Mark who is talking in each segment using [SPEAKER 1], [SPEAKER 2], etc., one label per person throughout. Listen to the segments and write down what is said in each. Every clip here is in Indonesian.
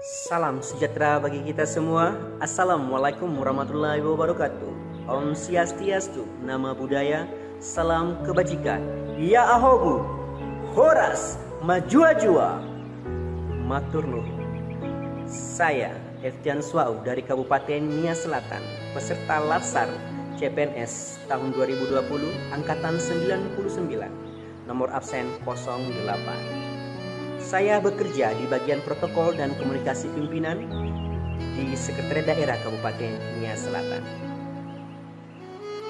[SPEAKER 1] Salam sejahtera bagi kita semua. Assalamualaikum warahmatullahi wabarakatuh. Om Swastiastu, nama budaya, salam kebajikan. Ya ahobu, horas, majua-jua, matur nuwun. Saya Eftian Swau dari Kabupaten Nia Selatan, peserta Latsar CPNS tahun 2020 angkatan 99, nomor absen 08. Saya bekerja di bagian protokol dan komunikasi pimpinan di Sekretariat Daerah Kabupaten Nia Selatan.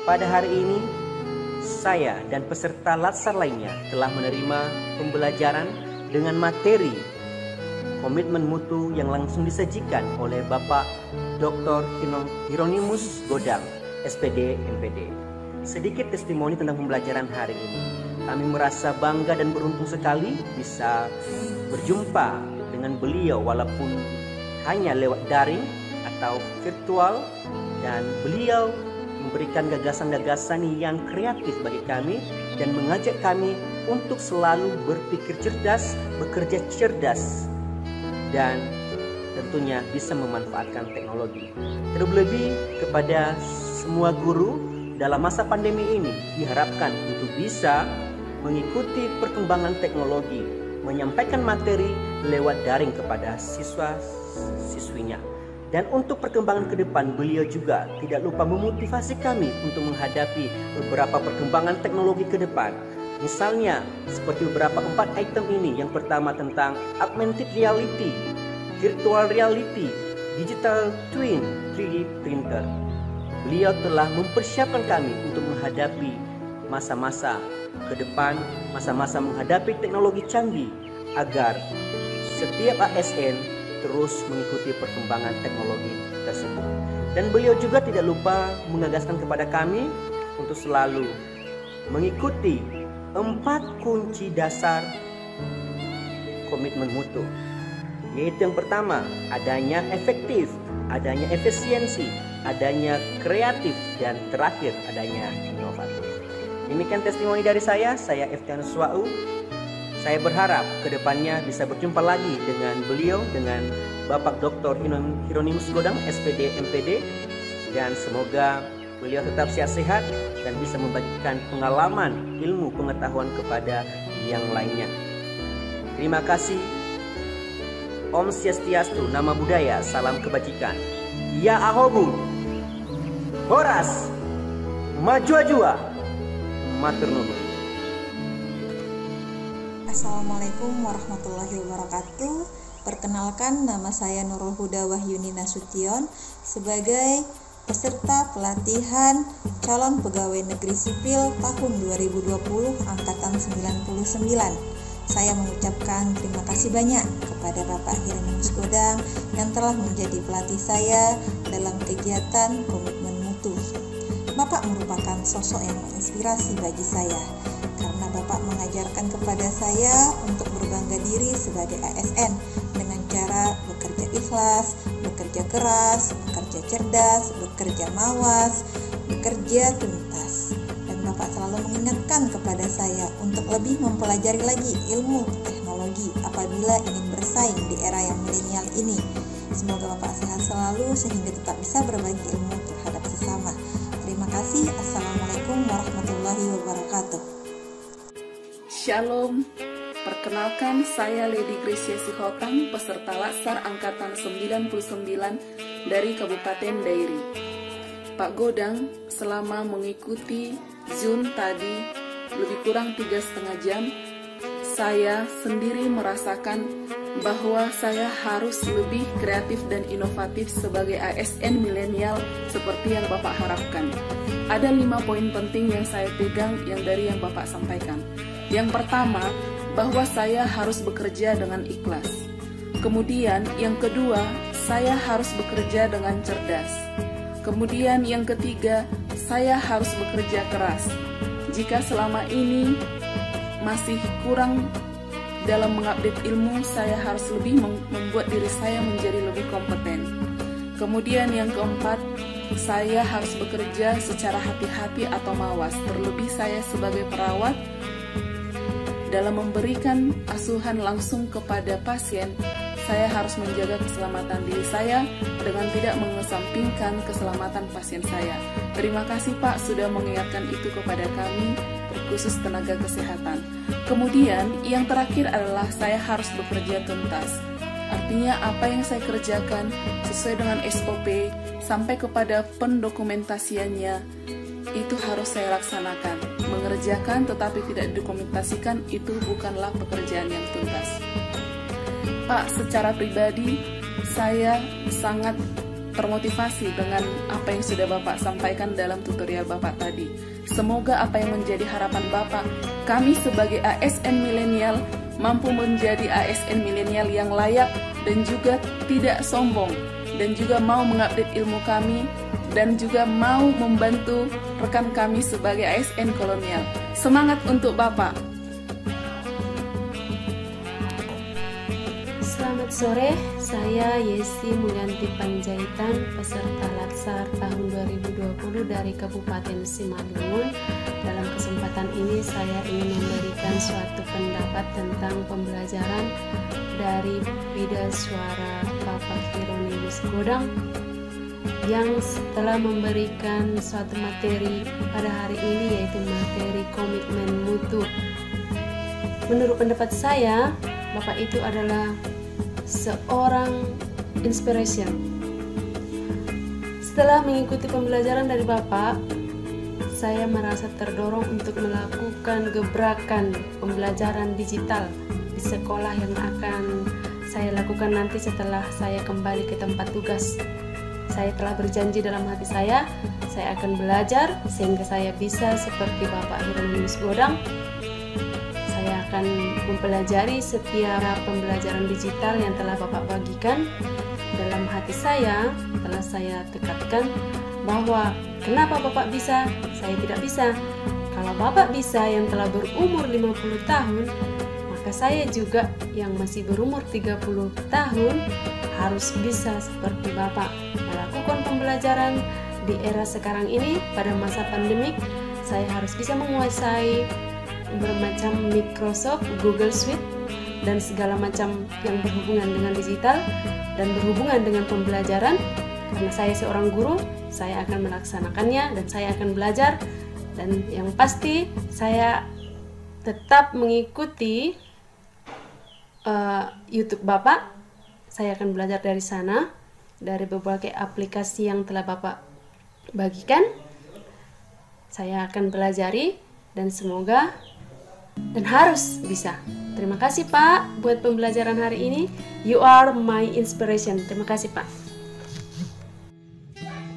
[SPEAKER 1] Pada hari ini, saya dan peserta Latsar lainnya telah menerima pembelajaran dengan materi komitmen mutu yang langsung disajikan oleh Bapak Dr. Hieronymus Godang, SPD MPD. Sedikit testimoni tentang pembelajaran hari ini. Kami merasa bangga dan beruntung sekali bisa berjumpa dengan beliau walaupun hanya lewat daring atau virtual, dan beliau memberikan gagasan-gagasan yang kreatif bagi kami dan mengajak kami untuk selalu berpikir cerdas, bekerja cerdas, dan tentunya bisa memanfaatkan teknologi. Terlebih kepada semua guru dalam masa pandemi ini diharapkan untuk bisa mengikuti perkembangan teknologi, menyampaikan materi lewat daring kepada siswa-siswinya. Dan untuk perkembangan ke depan, beliau juga tidak lupa memotivasi kami untuk menghadapi beberapa perkembangan teknologi ke depan. Misalnya seperti beberapa 4 item ini. Yang pertama tentang augmented reality, virtual reality, digital twin, 3D printer. Beliau telah mempersiapkan kami untuk menghadapi masa-masa ke depan, masa-masa menghadapi teknologi canggih, agar setiap ASN terus mengikuti perkembangan teknologi tersebut. Dan beliau juga tidak lupa mengagaskan kepada kami untuk selalu mengikuti 4 kunci dasar komitmen mutu, yaitu yang pertama, adanya efektif, adanya efisiensi, adanya kreatif, dan terakhir adanya inovatif. Demikian testimoni dari saya Eftian Swau. Saya berharap kedepannya bisa berjumpa lagi dengan beliau, dengan Bapak Dr. Hieronymus Godang, SPD MPD, dan semoga beliau tetap sehat-sehat dan bisa membagikan pengalaman, ilmu, pengetahuan kepada yang lainnya. Terima kasih. Om Swastiastu, nama budaya, salam kebajikan. Ya ahobu, horas, majua-jua, matur nuwun.
[SPEAKER 2] Assalamualaikum warahmatullahi wabarakatuh. Perkenalkan, nama saya Nurul Huda Wahyuni Nasution sebagai peserta pelatihan calon pegawai negeri sipil tahun 2020 angkatan 99. Saya mengucapkan terima kasih banyak kepada Bapak Hieronymus Godang yang telah menjadi pelatih saya dalam kegiatan komitmen mutu. Bapak merupakan sosok yang menginspirasi bagi saya, karena Bapak mengajarkan kepada saya untuk berbangga diri sebagai ASN dengan cara bekerja ikhlas, bekerja keras, bekerja cerdas, bekerja mawas, bekerja tuntas. Dan Bapak selalu mengingatkan kepada saya untuk lebih mempelajari lagi ilmu teknologi apabila ingin bersaing di era yang milenial ini. Semoga Bapak sehat selalu sehingga tetap bisa berbagi ilmu terhadap sesama. Terima kasih. Assalamualaikum warahmatullahi wabarakatuh.
[SPEAKER 3] Shalom. Perkenalkan, saya Lady Gracia Sihotang, peserta Latsar angkatan 99 dari Kabupaten Dairi. Pak Godang selama mengikuti Zoom tadi lebih kurang 3,5 jam, saya sendiri merasakan bahwa saya harus lebih kreatif dan inovatif sebagai ASN milenial seperti yang Bapak harapkan. Ada 5 poin penting yang saya pegang yang dari yang Bapak sampaikan. Yang pertama, bahwa saya harus bekerja dengan ikhlas. Kemudian yang kedua, saya harus bekerja dengan cerdas. Kemudian yang ketiga, saya harus bekerja keras. Jika selama ini masih kurang dalam mengupdate ilmu, saya harus lebih membuat diri saya menjadi lebih kompeten. Kemudian yang keempat, saya harus bekerja secara hati-hati atau mawas. Terlebih saya sebagai perawat dalam memberikan asuhan langsung kepada pasien, saya harus menjaga keselamatan diri saya dengan tidak mengesampingkan keselamatan pasien saya. Terima kasih Pak sudah mengingatkan itu kepada kami, terkhusus tenaga kesehatan. Kemudian yang terakhir adalah saya harus bekerja tuntas. Artinya apa yang saya kerjakan sesuai dengan SOP sampai kepada pendokumentasiannya itu harus saya laksanakan. Mengerjakan tetapi tidak dokumentasikan itu bukanlah pekerjaan yang tuntas. Pak, secara pribadi saya sangat termotivasi dengan apa yang sudah Bapak sampaikan dalam tutorial Bapak tadi. Semoga apa yang menjadi harapan Bapak, kami sebagai ASN milenial mampu menjadi ASN milenial yang layak dan juga tidak sombong, dan juga mau mengupdate ilmu kami dan juga mau membantu rekan kami sebagai ASN kolonial. Semangat untuk Bapak.
[SPEAKER 4] Selamat sore, saya Yesi Mulyanti Panjaitan, peserta Latsar tahun 2020 dari Kabupaten Simalungun. Dalam kesempatan ini saya ingin memberikan suatu pendapat tentang pembelajaran dari Bida Suara Bapak Hieronimus Godang yang telah memberikan suatu materi pada hari ini, yaitu materi komitmen mutu. Menurut pendapat saya, Bapak itu adalah seorang inspiration. Setelah mengikuti pembelajaran dari Bapak, saya merasa terdorong untuk melakukan gebrakan pembelajaran digital di sekolah yang akan saya lakukan nanti setelah saya kembali ke tempat tugas. Saya telah berjanji dalam hati saya akan belajar sehingga saya bisa seperti Bapak Hieronimus Godang. Saya akan mempelajari setiap pembelajaran digital yang telah Bapak bagikan. Dalam hati saya telah saya tekadkan bahwa kenapa Bapak bisa, saya tidak bisa. Kalau Bapak bisa yang telah berumur 50 tahun, maka saya juga yang masih berumur 30 tahun harus bisa seperti Bapak melakukan pembelajaran di era sekarang ini. Pada masa pandemik, saya harus bisa menguasai bermacam Microsoft, Google Suite, dan segala macam yang berhubungan dengan digital dan berhubungan dengan pembelajaran. Karena saya seorang guru, saya akan melaksanakannya dan saya akan belajar. Dan yang pasti saya tetap mengikuti YouTube Bapak. Saya akan belajar dari sana, dari berbagai aplikasi yang telah Bapak bagikan. Saya akan pelajari dan semoga dan harus bisa. Terima kasih Pak buat pembelajaran hari ini. You are my inspiration. Terima kasih Pak.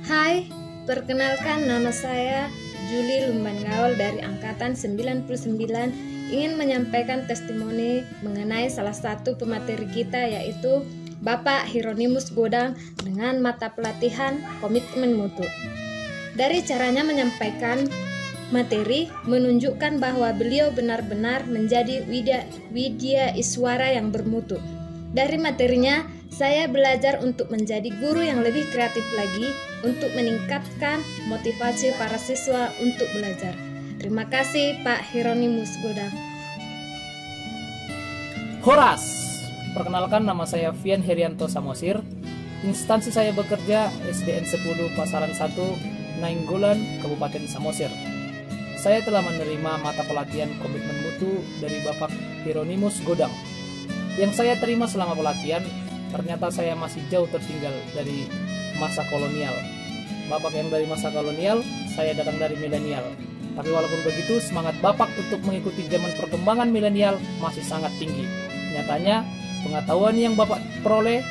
[SPEAKER 5] Hai, perkenalkan nama saya Juli Lumban Gaul dari Angkatan 99, ingin menyampaikan testimoni mengenai salah satu pemateri kita, yaitu Bapak Hieronimus Godang dengan mata pelatihan komitmen mutu. Dari caranya menyampaikan materi menunjukkan bahwa beliau benar-benar menjadi widya iswara yang bermutu. Dari materinya, saya belajar untuk menjadi guru yang lebih kreatif lagi untuk meningkatkan motivasi para siswa untuk belajar. Terima kasih Pak Hieronimus Godang.
[SPEAKER 6] Horas! Perkenalkan, nama saya Fian Herianto Samosir. Instansi saya bekerja SDN 10 Pasaran 1, Nainggolan, Kabupaten Samosir. Saya telah menerima mata pelatihan komitmen mutu dari Bapak Hieronimus Godang. Yang saya terima selama pelatihan, ternyata saya masih jauh tertinggal dari masa kolonial. Bapak yang dari masa kolonial, saya datang dari milenial. Tapi walaupun begitu, semangat Bapak untuk mengikuti zaman perkembangan milenial masih sangat tinggi. Nyatanya, pengetahuan yang Bapak peroleh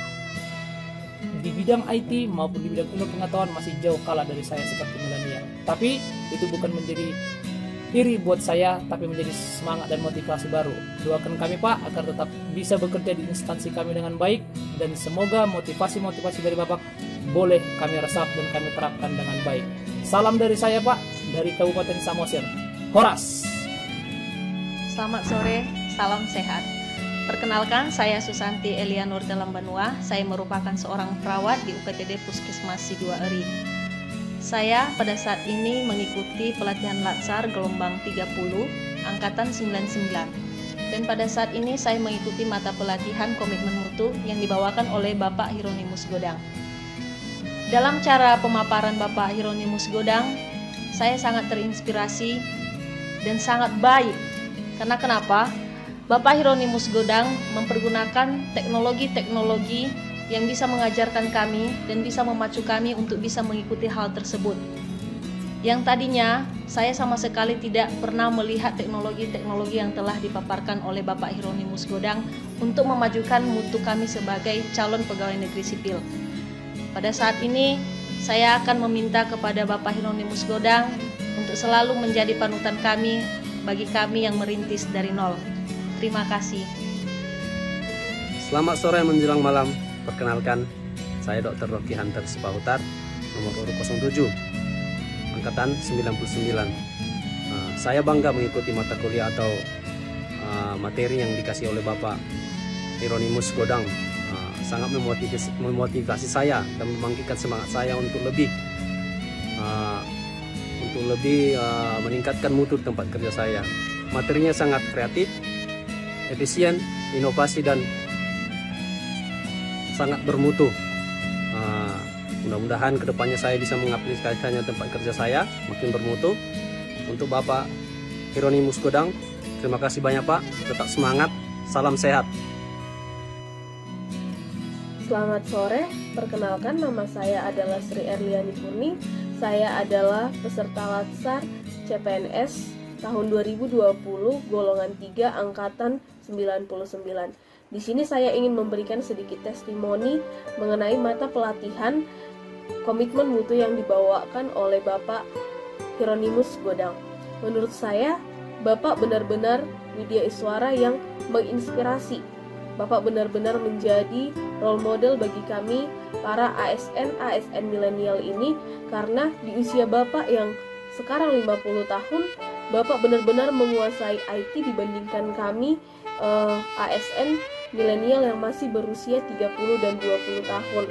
[SPEAKER 6] di bidang IT maupun di bidang ilmu pengetahuan masih jauh kalah dari saya seperti milenial. Tapi itu bukan menjadi iri buat saya, tapi menjadi semangat dan motivasi baru. Doakan kami Pak agar tetap bisa bekerja di instansi kami dengan baik, dan semoga motivasi-motivasi dari Bapak boleh kami resap dan kami terapkan dengan baik. Salam dari saya Pak, dari Kabupaten Samosir. Horas!
[SPEAKER 7] Selamat sore, salam sehat. Perkenalkan, saya Susanti Elianur Dalam Banua. Saya merupakan seorang perawat di UPTD Puskesmas Sidoarjo. Saya pada saat ini mengikuti pelatihan Latsar gelombang 30 Angkatan 99. dan pada saat ini saya mengikuti mata pelatihan komitmen mutu yang dibawakan oleh Bapak Hieronimus Godang. Dalam cara pemaparan Bapak Hieronimus Godang, saya sangat terinspirasi dan sangat baik. Karena kenapa? Bapak Hieronimus Godang mempergunakan teknologi-teknologi yang bisa mengajarkan kami dan bisa memacu kami untuk bisa mengikuti hal tersebut. Yang tadinya saya sama sekali tidak pernah melihat teknologi-teknologi yang telah dipaparkan oleh Bapak Hieronimus Godang untuk memajukan mutu kami sebagai calon pegawai negeri sipil. Pada saat ini saya akan meminta kepada Bapak Hieronimus Godang untuk selalu menjadi panutan kami bagi kami yang merintis dari nol. Terima kasih.
[SPEAKER 8] Selamat sore menjelang malam. Perkenalkan, saya Dr. Rocky Hunter Sipahutar, nomor urut 07. Angkatan 99. Saya bangga mengikuti mata kuliah atau materi yang dikasih oleh Bapak Hieronimus Godang. Sangat memotivasi saya dan membangkitkan semangat saya untuk lebih meningkatkan mutu tempat kerja saya. Materinya sangat kreatif, efisien, inovasi dan sangat bermutu. Mudah-mudahan kedepannya saya bisa mengaplikasikannya tempat kerja saya makin bermutu. Untuk Bapak Hieronimus Godang, terima kasih banyak Pak. Tetap semangat, salam sehat.
[SPEAKER 9] Selamat sore, perkenalkan nama saya adalah Sri Erliani Purni. Saya adalah peserta Latsar CPNS tahun 2020 golongan 3 angkatan 99. Di sini saya ingin memberikan sedikit testimoni mengenai mata pelatihan komitmen mutu yang dibawakan oleh Bapak Hieronimus Godang. Menurut saya, Bapak benar-benar widya iswara yang menginspirasi. Bapak benar-benar menjadi role model bagi kami para ASN milenial ini, karena di usia Bapak yang sekarang 50 tahun, Bapak benar-benar menguasai IT dibandingkan kami ASN milenial yang masih berusia 30 dan 20 tahun.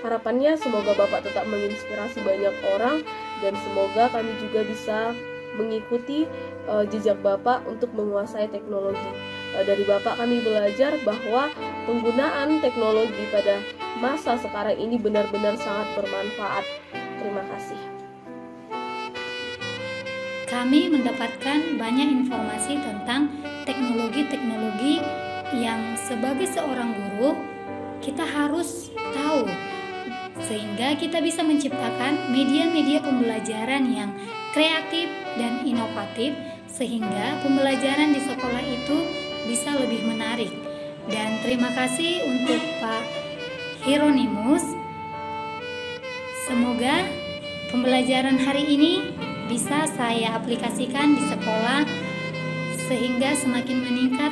[SPEAKER 9] Harapannya semoga Bapak tetap menginspirasi banyak orang dan semoga kami juga bisa mengikuti jejak Bapak untuk menguasai teknologi. Dari Bapak kami belajar bahwa penggunaan teknologi pada masa sekarang ini benar-benar sangat bermanfaat. Terima kasih.
[SPEAKER 10] Kami mendapatkan banyak informasi tentang teknologi-teknologi yang sebagai seorang guru kita harus tahu, sehingga kita bisa menciptakan media-media pembelajaran yang kreatif dan inovatif, sehingga pembelajaran di sekolah itu bisa lebih menarik. Dan terima kasih untuk Pak Hieronimus. Semoga pembelajaran hari ini bisa saya aplikasikan di sekolah sehingga semakin meningkat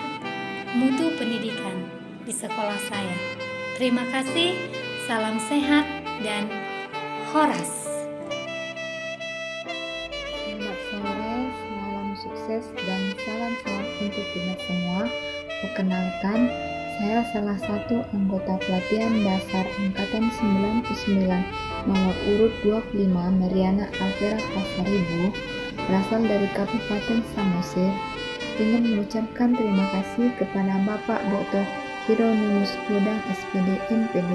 [SPEAKER 10] mutu pendidikan di sekolah saya. Terima kasih, salam sehat dan horas.
[SPEAKER 11] Selamat sore, salam sukses dan salam sehat untuk kita semua. Perkenalkan, saya salah satu anggota pelatihan dasar angkatan 99 nomor urut 25 Mariana Alvera Pasaribu, berasal dari Kabupaten Samosir. Ingin mengucapkan terima kasih kepada Bapak Dr. Hieronimus Godang SPD MPD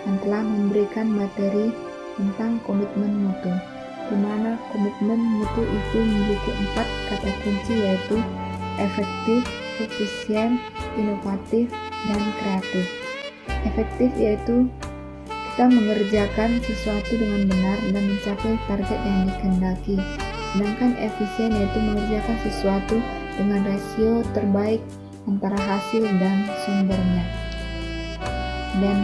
[SPEAKER 11] yang telah memberikan materi tentang komitmen mutu, di mana komitmen mutu itu memiliki 4 kata kunci, yaitu efektif, efisien, inovatif, dan kreatif. Efektif yaitu kita mengerjakan sesuatu dengan benar dan mencapai target yang dikehendaki. Sedangkan efisien yaitu mengerjakan sesuatu dengan rasio terbaik antara hasil dan sumbernya. Dan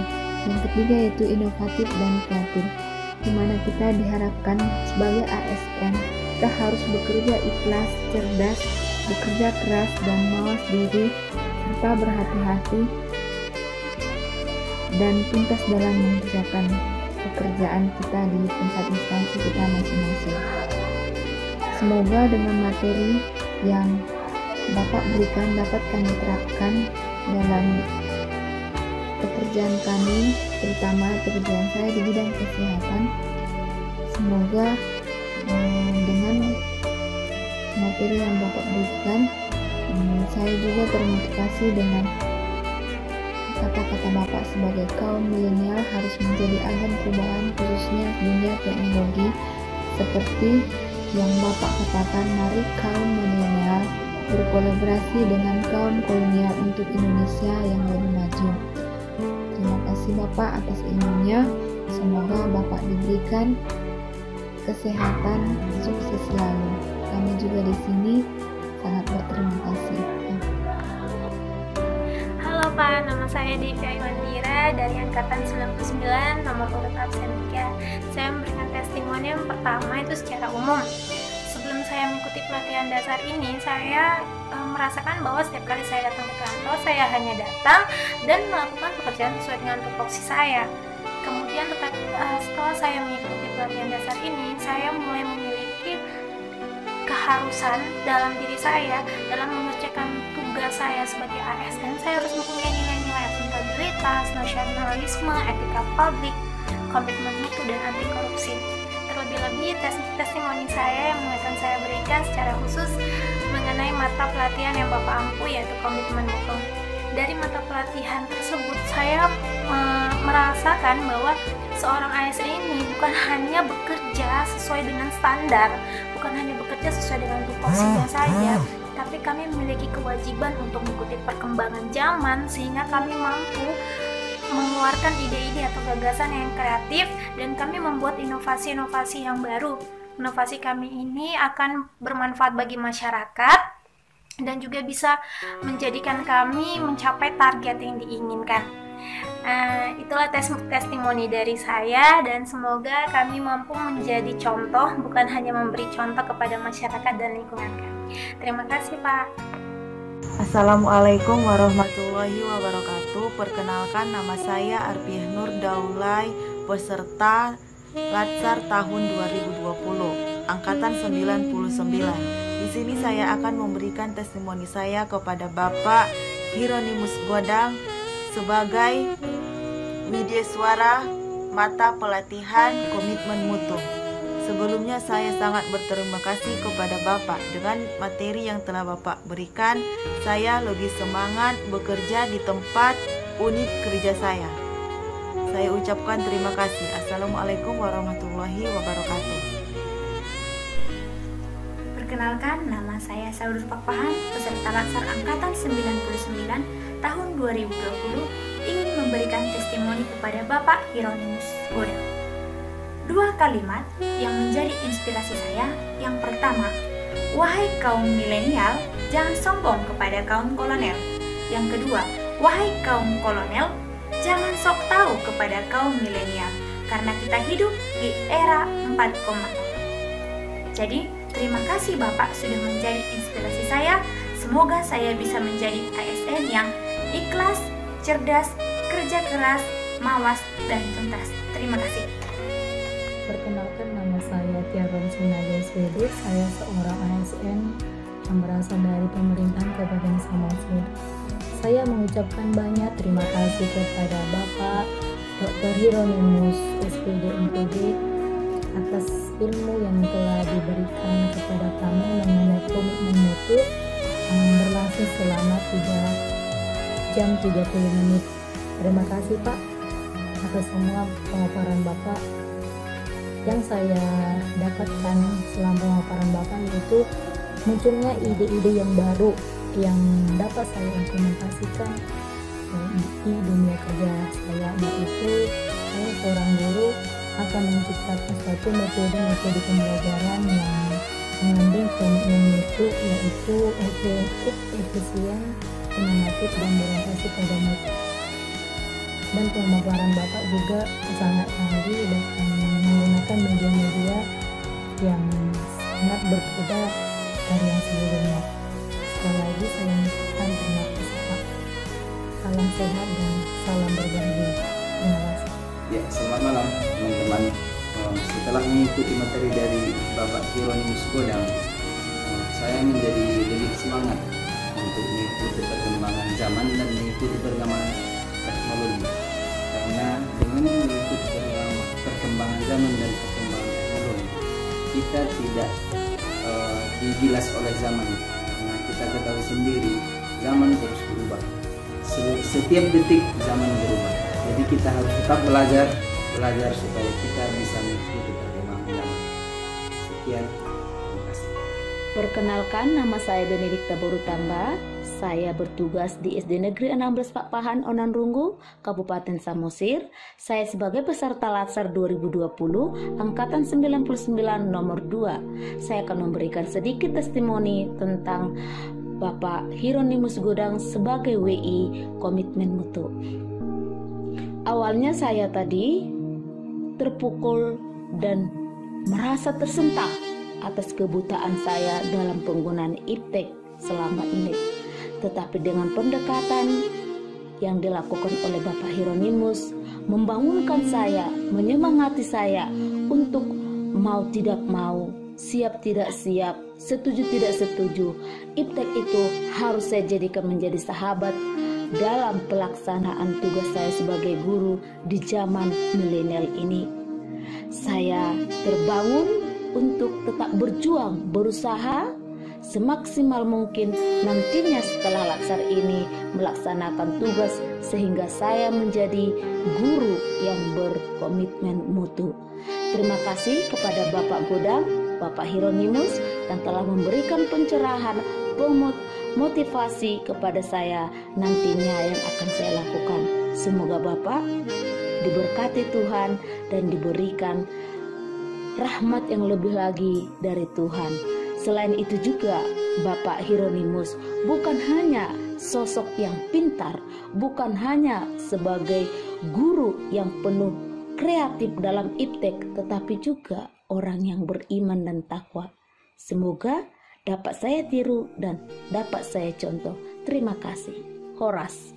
[SPEAKER 11] yang ketiga yaitu inovatif dan kreatif, di mana kita diharapkan sebagai ASN kita harus bekerja ikhlas, cerdas, bekerja keras dan mawas diri, serta berhati-hati dan tuntas dalam mengerjakan pekerjaan kita di tempat instansi kita masing-masing. Semoga dengan materi yang Bapak berikan dapat kami terapkan dalam pekerjaan kami, terutama pekerjaan saya di bidang kesehatan. Semoga dengan materi yang Bapak berikan Saya juga termotivasi dengan kata-kata Bapak sebagai kaum milenial harus menjadi agen perubahan khususnya dunia teknologi, seperti yang Bapak katakan, mari kaum milenial berkolaborasi dengan kaum kolonial untuk Indonesia yang lebih maju. Terima kasih Bapak atas ilmunya. Semoga Bapak diberikan kesehatan, sukses selalu. Kami juga di sini sangat berterima kasih.
[SPEAKER 12] Halo Pak, nama saya Devi Aiwandira dari Angkatan 99, nomor urut absen 3. Saya memberikan testimoni yang pertama itu secara umum. Sebelum saya mengikuti pelatihan dasar ini, saya merasakan bahwa setiap kali saya datang ke kantor, saya hanya datang dan melakukan pekerjaan sesuai dengan tupoksi saya. Kemudian setelah saya mengikuti pelatihan dasar ini, saya mulai memiliki keharusan dalam diri saya dalam mengerjakan tugas saya sebagai ASN. Saya harus mempunyai nilai-nilai akuntabilitas, nasionalisme, etika publik, komitmen mutu, dan anti korupsi. Terlebih-lebih testimoni saya yang akan saya berikan secara khusus mengenai mata pelatihan yang Bapak ampu, yaitu komitmen mutu. Dari mata pelatihan tersebut, saya merasakan bahwa seorang ASN ini bukan hanya bekerja sesuai dengan standar, bukan hanya bekerja sesuai dengan tupoksinya saja, tapi kami memiliki kewajiban untuk mengikuti perkembangan zaman sehingga kami mampu mengeluarkan ide-ide atau gagasan yang kreatif dan kami membuat inovasi-inovasi yang baru. Inovasi kami ini akan bermanfaat bagi masyarakat dan juga bisa menjadikan kami mencapai target yang diinginkan. Itulah testimoni dari saya dan semoga kami mampu menjadi contoh, bukan hanya memberi contoh kepada masyarakat dan lingkungan kami. Terima kasih Pak.
[SPEAKER 13] Assalamualaikum warahmatullahi wabarakatuh. Perkenalkan, nama saya Arpiah Nur Daulay, peserta Latsar tahun 2020, Angkatan 99. Di sini saya akan memberikan testimoni saya kepada Bapak Hieronimus Godang sebagai Widyaswara mata pelatihan komitmen mutu. Sebelumnya saya sangat berterima kasih kepada Bapak. Dengan materi yang telah Bapak berikan, saya lebih semangat bekerja di tempat unit kerja saya. Saya ucapkan terima kasih. Assalamualaikum warahmatullahi wabarakatuh.
[SPEAKER 14] Perkenalkan, nama saya Saudus Pakpahan, peserta Latsar Angkatan 99 tahun 2020, ingin memberikan testimoni kepada Bapak Hieronimus Godang. Dua kalimat yang menjadi inspirasi saya. Yang pertama, wahai kaum milenial, jangan sombong kepada kaum kolonel. Yang kedua, wahai kaum kolonel, jangan sok tahu kepada kaum milenial, karena kita hidup di era 4.0. Jadi, terima kasih Bapak sudah menjadi inspirasi saya. Semoga saya bisa menjadi ASN yang ikhlas, cerdas, kerja keras, mawas, dan tuntas. Terima kasih.
[SPEAKER 15] Perkenalkan, nama saya Tiaron Sinaga SPD. Saya seorang ASN yang berasal dari pemerintahan Kabupaten Samosir. Saya mengucapkan banyak terima kasih kepada Bapak Dr. Hieronimus SPD MPD atas ilmu yang telah diberikan kepada kami mengenai komitmen mutu yang berlangsung selama 3 jam 30 menit. Terima kasih Pak atas semua pemaparan Bapak. Yang saya dapatkan selama pemaparan Bapak yaitu munculnya ide-ide yang baru yang dapat saya implementasikan di dunia kerja saya, yaitu saya seorang guru akan menciptakan suatu metode pembelajaran yang mengandung komitmen mutu, yaitu efektif, efisien, inovatif, dan berorientasi pada mutu. Dan pemaparan Bapak juga sangat canggih dan menggunakan media-media yang sangat berbeda dari yang sebelumnya. Sekali lagi saya mengucapkan terima kasih Pak. Salam sehat dan salam berbagi. Terima kasih.
[SPEAKER 16] Ya, selamat malam teman-teman. Setelah mengikuti materi dari Bapak Hieronimus Godang, saya menjadi lebih semangat untuk mengikuti perkembangan zaman dan mengikuti perkembangan teknologi. Karena dengan mengikuti perkembangan zaman dan perkembangan teknologi, kita tidak digilas oleh zaman, karena kita kita ketahui sendiri, zaman terus berubah. Setiap detik zaman berubah. Jadi kita harus tetap belajar supaya kita bisa mengikuti perkembangan zaman. Sekian, terima kasih.
[SPEAKER 17] Perkenalkan, nama saya Benedikta Borutamba. Saya bertugas di SD Negeri 16 Pak Pahan, Onanrunggu, Kabupaten Samosir. Saya sebagai peserta Latsar 2020, Angkatan 99 nomor 2. Saya akan memberikan sedikit testimoni tentang Bapak Hieronimus Godang sebagai WI Komitmen Mutu. Awalnya saya tadi terpukul dan merasa tersentak atas kebutaan saya dalam penggunaan iptek selama ini. Tetapi dengan pendekatan yang dilakukan oleh Bapak Hieronimus, membangunkan saya, menyemangati saya untuk mau tidak mau, siap tidak siap, setuju tidak setuju, iptek itu harus saya jadikan menjadi sahabat dalam pelaksanaan tugas saya sebagai guru di zaman milenial ini. Saya terbangun untuk tetap berjuang, berusaha semaksimal mungkin nantinya setelah Latsar ini melaksanakan tugas sehingga saya menjadi guru yang berkomitmen mutu. Terima kasih kepada Bapak Godang, Bapak Hieronimus yang telah memberikan pencerahan, motivasi kepada saya nantinya yang akan saya lakukan. Semoga Bapak diberkati Tuhan dan diberikan rahmat yang lebih lagi dari Tuhan. Selain itu juga Bapak Hieronimus bukan hanya sosok yang pintar, bukan hanya sebagai guru yang penuh kreatif dalam iptek, tetapi juga orang yang beriman dan takwa. Semoga dapat saya tiru dan dapat saya contoh. Terima kasih. Horas.